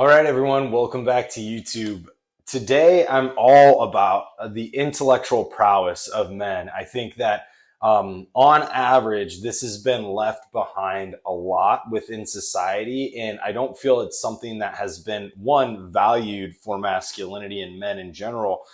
All right, everyone, welcome back to YouTube. Today, I'm all about the intellectual prowess of men. I think that on average, this has been left behind a lot within society, and I don't feel it's something that has been, one, valued for masculinity and men in general,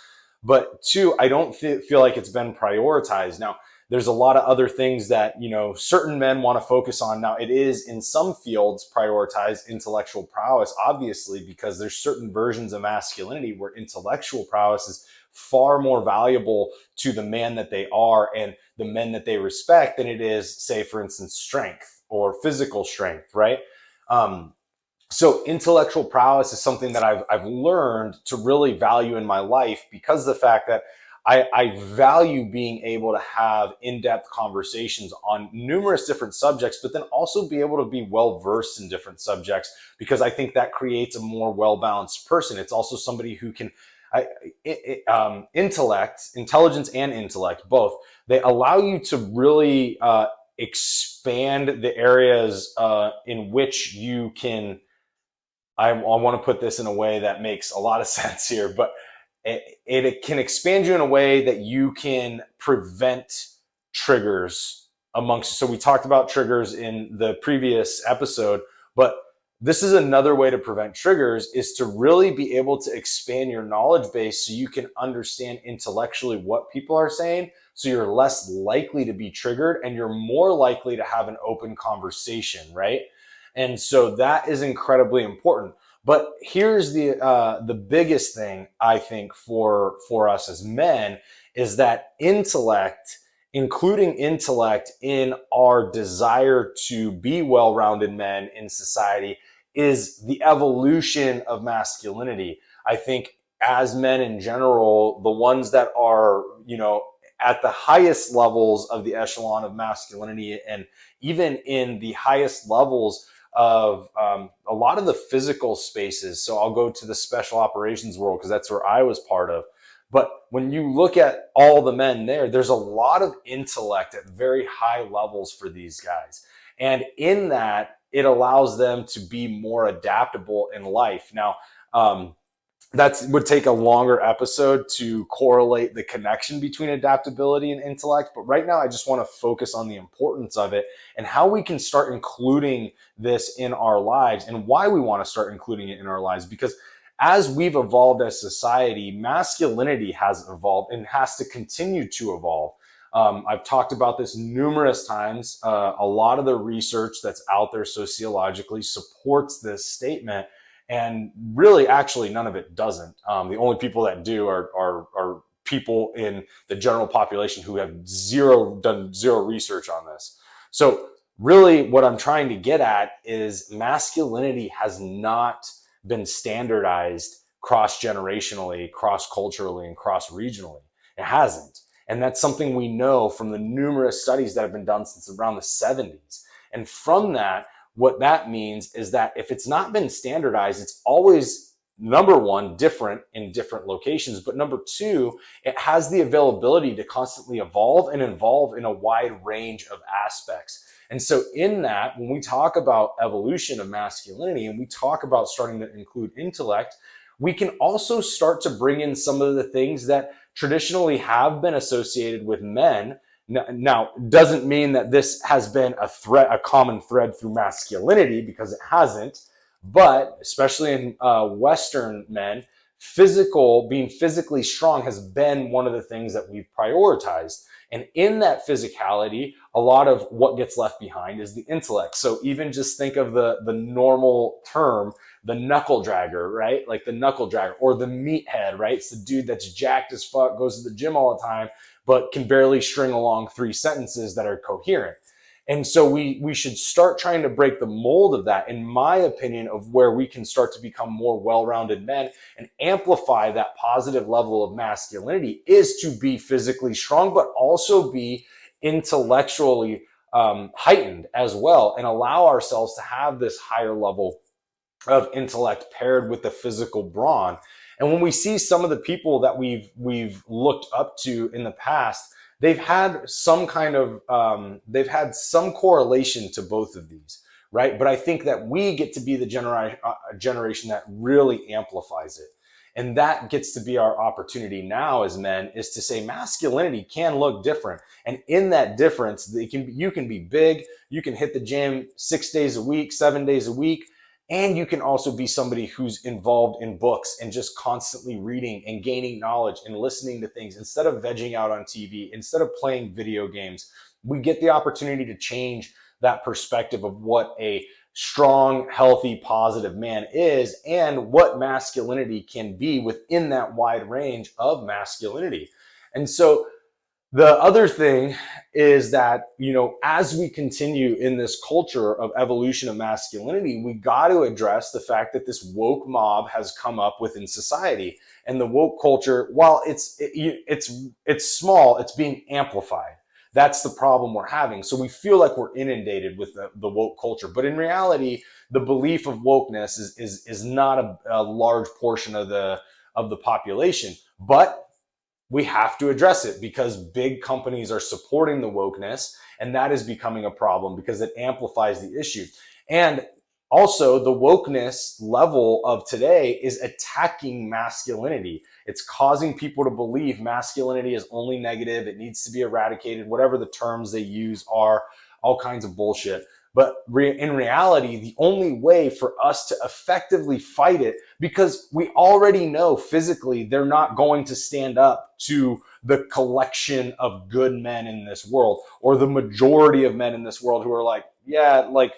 but two, I don't feel like it's been prioritized. Now, there's a lot of other things that certain men want to focus on. Now, it is in some fields prioritized intellectual prowess, obviously, because there's certain versions of masculinity where intellectual prowess is far more valuable to the man that they are and the men that they respect than it is, say, for instance, strength or physical strength, right? um, so intellectual prowess is something that I've learned to really value in my life because of the fact that I value being able to have in-depth conversations on numerous different subjects, but then also be able to be well-versed in different subjects because I think that creates a more well-balanced person. It's also somebody who can intelligence and intellect, both. They allow you to really expand the areas in which you can. I want to put this in a way that makes a lot of sense here, but it can expand you in a way that you can prevent triggers amongst. So we talked about triggers in the previous episode, but this is another way to prevent triggers is to really be able to expand your knowledge base so you can understand intellectually what people are saying. So you're less likely to be triggered and you're more likely to have an open conversation, right? And so that is incredibly important. But here's the biggest thing I think for us as men is that intellect, including intellect in our desire to be well-rounded men in society, is the evolution of masculinity. I think as men in general, the ones that are, at the highest levels of the echelon of masculinity and even in the highest levels of a lot of the physical spaces. So I'll go to the special operations world because that's where I was part of. But when you look at all the men there, there's a lot of intellect at very high levels for these guys. And in that, it allows them to be more adaptable in life. Now, that would take a longer episode to correlate the connection between adaptability and intellect. But right now, I just want to focus on the importance of it and how we can start including this in our lives and why we want to start including it in our lives. Because as we've evolved as society, masculinity has evolved and has to continue to evolve. I've talked about this numerous times. A lot of the research that's out there sociologically supports this statement. And really, actually, none of it doesn't. The only people that do are people in the general population who have done zero research on this. So really what I'm trying to get at is masculinity has not been standardized cross-generationally, cross-culturally, and cross-regionally. It hasn't. And that's something we know from the numerous studies that have been done since around the 70s. And from that, what that means is that if it's not been standardized, it's always, number one, different in different locations. But number two, it has the availability to constantly evolve and evolve in a wide range of aspects. And so in that, when we talk about evolution of masculinity and we talk about starting to include intellect, we can also start to bring in some of the things that traditionally have been associated with men. Now, doesn't mean that this has been a common thread through masculinity, because it hasn't. But especially in Western men, being physically strong has been one of the things that we've prioritized. And in that physicality, a lot of what gets left behind is the intellect. So even just think of the normal term, the knuckle dragger, right? Like the knuckle dragger or the meathead, right? It's the dude that's jacked as fuck, goes to the gym all the time, but can barely string along 3 sentences that are coherent. And so we should start trying to break the mold of that, in my opinion, of where we can start to become more well-rounded men and amplify that positive level of masculinity is to be physically strong, but also be intellectually heightened as well, and allow ourselves to have this higher level of intellect paired with the physical brawn. And when we see some of the people that we've looked up to in the past, they've had some kind of they've had some correlation to both of these, right? But I think that we get to be the generation that really amplifies it. And that gets to be our opportunity now as men, is to say masculinity can look different. And in that difference, you can be big, you can hit the gym 6 days a week, 7 days a week, and you can also be somebody who's involved in books and just constantly reading and gaining knowledge and listening to things instead of vegging out on TV, instead of playing video games. We get the opportunity to change that perspective of what a strong, healthy, positive man is and what masculinity can be within that wide range of masculinity. And so the other thing is that, as we continue in this culture of evolution of masculinity, we got to address the fact that this woke mob has come up within society. And the woke culture, while it's small, it's being amplified. That's the problem we're having. So we feel like we're inundated with the woke culture. But in reality, the belief of wokeness is not a large portion of the population. But we have to address it because big companies are supporting the wokeness, and that is becoming a problem because it amplifies the issue. And also, the wokeness level of today is attacking masculinity. It's causing people to believe masculinity is only negative, it needs to be eradicated, whatever the terms they use are, all kinds of bullshit. But in reality, the only way for us to effectively fight it, because we already know physically they're not going to stand up to the collection of good men in this world, or the majority of men in this world who are like, yeah, like,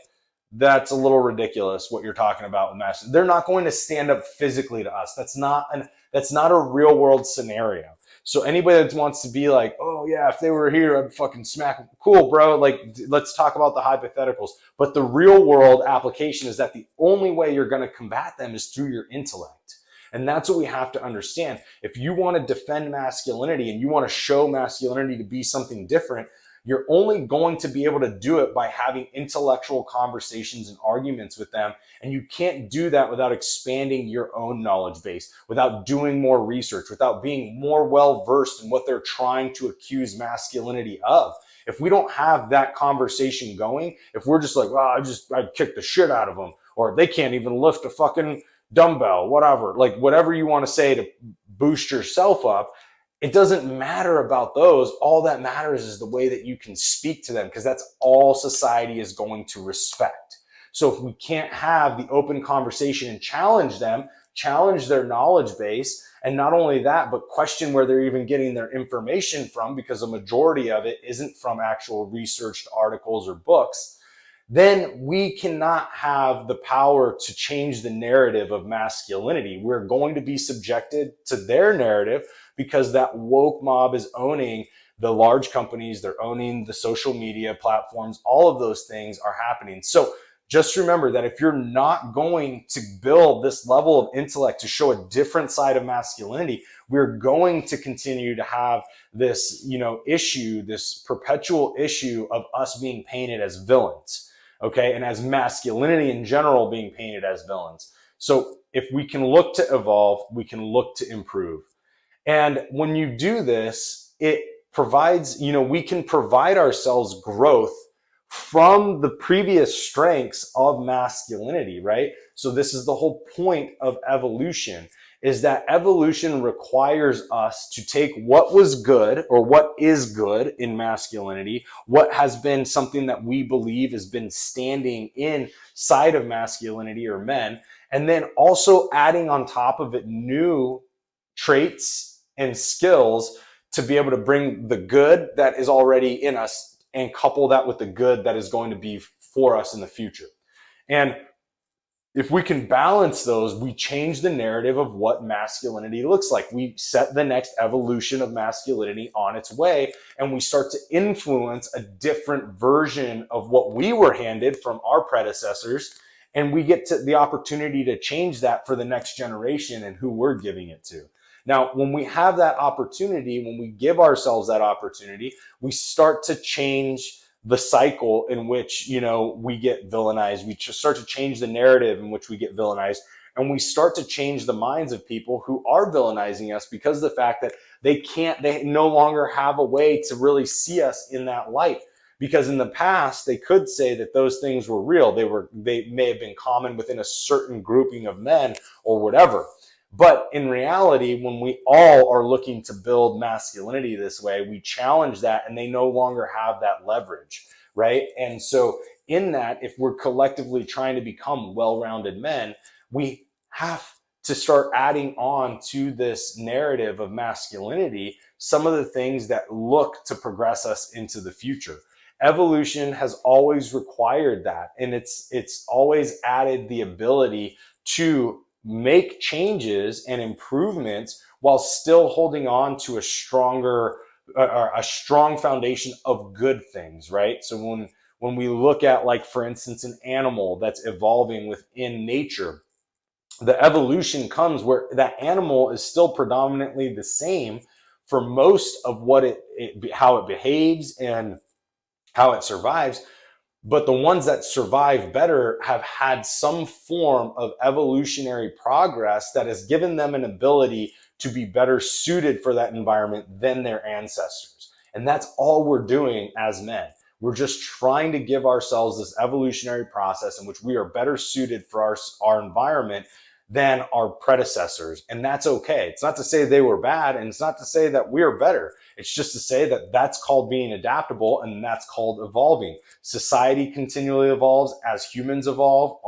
that's a little ridiculous what you're talking about with masculinity. They're not going to stand up physically to us. That's not a real world scenario. So anybody that wants to be like, oh yeah, if they were here, I'd fucking smack them. Cool, bro. Like, let's talk about the hypotheticals. But the real world application is that the only way you're going to combat them is through your intellect. And that's what we have to understand. If you want to defend masculinity and you want to show masculinity to be something different, you're only going to be able to do it by having intellectual conversations and arguments with them. And you can't do that without expanding your own knowledge base, without doing more research, without being more well-versed in what they're trying to accuse masculinity of. If we don't have that conversation going, if we're just like, well, I'd kick the shit out of them, or they can't even lift a fucking dumbbell, whatever, like whatever you want to say to boost yourself up, it doesn't matter about those. All that matters is the way that you can speak to them, because that's all society is going to respect. So if we can't have the open conversation and challenge them, challenge their knowledge base, and not only that, but question where they're even getting their information from, because a majority of it isn't from actual researched articles or books, then we cannot have the power to change the narrative of masculinity. We're going to be subjected to their narrative because that woke mob is owning the large companies, they're owning the social media platforms, all of those things are happening. So just remember that if you're not going to build this level of intellect to show a different side of masculinity, we're going to continue to have this, issue, this perpetual issue of us being painted as villains. Okay, and as masculinity in general being painted as villains. So if we can look to evolve, we can look to improve. And when you do this, it provides, we can provide ourselves growth from the previous strengths of masculinity, right? So this is the whole point of evolution, is that evolution requires us to take what was good or what is good in masculinity, what has been something that we believe has been standing inside of masculinity or men, and then also adding on top of it new traits and skills to be able to bring the good that is already in us and couple that with the good that is going to be for us in the future. And if we can balance those, we change the narrative of what masculinity looks like. We set the next evolution of masculinity on its way, and we start to influence a different version of what we were handed from our predecessors, and we get to the opportunity to change that for the next generation and who we're giving it to. Now, when we have that opportunity, when we give ourselves that opportunity, we start to change the cycle in which, we get villainized. We just start to change the narrative in which we get villainized. And we start to change the minds of people who are villainizing us because of the fact that they no longer have a way to really see us in that light. because in the past they could say that those things were real. They may have been common within a certain grouping of men or whatever. But in reality, when we all are looking to build masculinity this way, we challenge that and they no longer have that leverage, right? And so in that, if we're collectively trying to become well-rounded men, we have to start adding on to this narrative of masculinity some of the things that look to progress us into the future. Evolution has always required that, and it's always added the ability to make changes and improvements while still holding on to a strong foundation of good things, right? So when we look at, like, for instance, an animal that's evolving within nature, the evolution comes where that animal is still predominantly the same for most of what how it behaves and how it survives. But the ones that survive better have had some form of evolutionary progress that has given them an ability to be better suited for that environment than their ancestors. And that's all we're doing as men. We're just trying to give ourselves this evolutionary process in which we are better suited for our environment than our predecessors. And that's okay. It's not to say they were bad, and it's not to say that we're better. It's just to say that that's called being adaptable, and that's called evolving. Society continually evolves as humans evolve.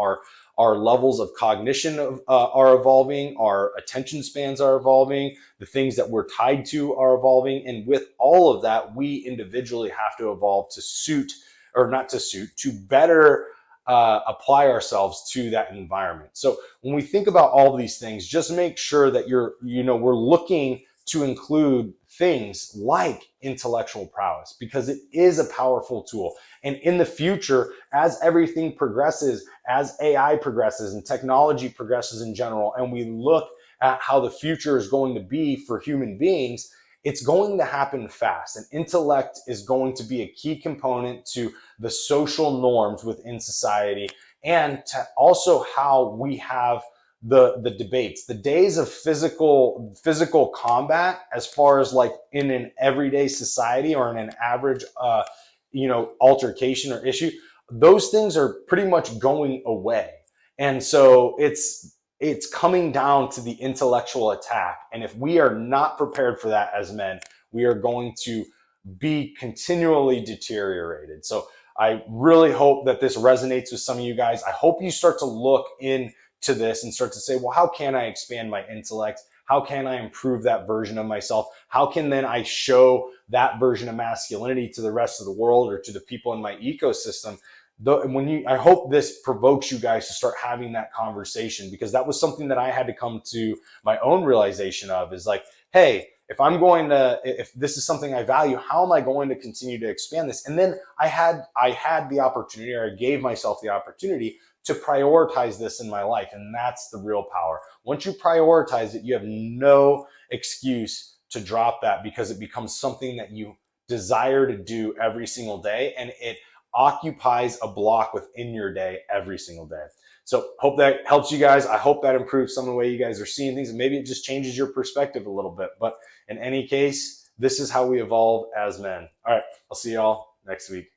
Our levels of cognition are evolving. Our attention spans are evolving. The things that we're tied to are evolving. And with all of that, we individually have to evolve to suit, or not to suit, to better apply ourselves to that environment. So when we think about all of these things, just make sure that we're looking to include things like intellectual prowess, because it is a powerful tool. And in the future, as everything progresses, as AI progresses and technology progresses in general, and we look at how the future is going to be for human beings, it's going to happen fast. And intellect is going to be a key component to the social norms within society, and to also how we have the debates. The days of physical combat, as far as like in an everyday society or in an average altercation or issue, those things are pretty much going away. And so it's coming down to the intellectual attack. And if we are not prepared for that as men, we are going to be continually deteriorated. So I really hope that this resonates with some of you guys. I hope you start to look into this and start to say, well, how can I expand my intellect? How can I improve that version of myself? How can then I show that version of masculinity to the rest of the world or to the people in my ecosystem? I hope this provokes you guys to start having that conversation, because that was something that I had to come to my own realization of, is like, hey, if this is something I value, how am I going to continue to expand this? And then I had the opportunity, or I gave myself the opportunity to prioritize this in my life. And that's the real power. Once you prioritize it, you have no excuse to drop that, because it becomes something that you desire to do every single day, and it occupies a block within your day every single day. So hope that helps you guys. I hope that improves some of the way you guys are seeing things, and maybe it just changes your perspective a little bit. But in any case, this is how we evolve as men. All right, I'll see y'all next week.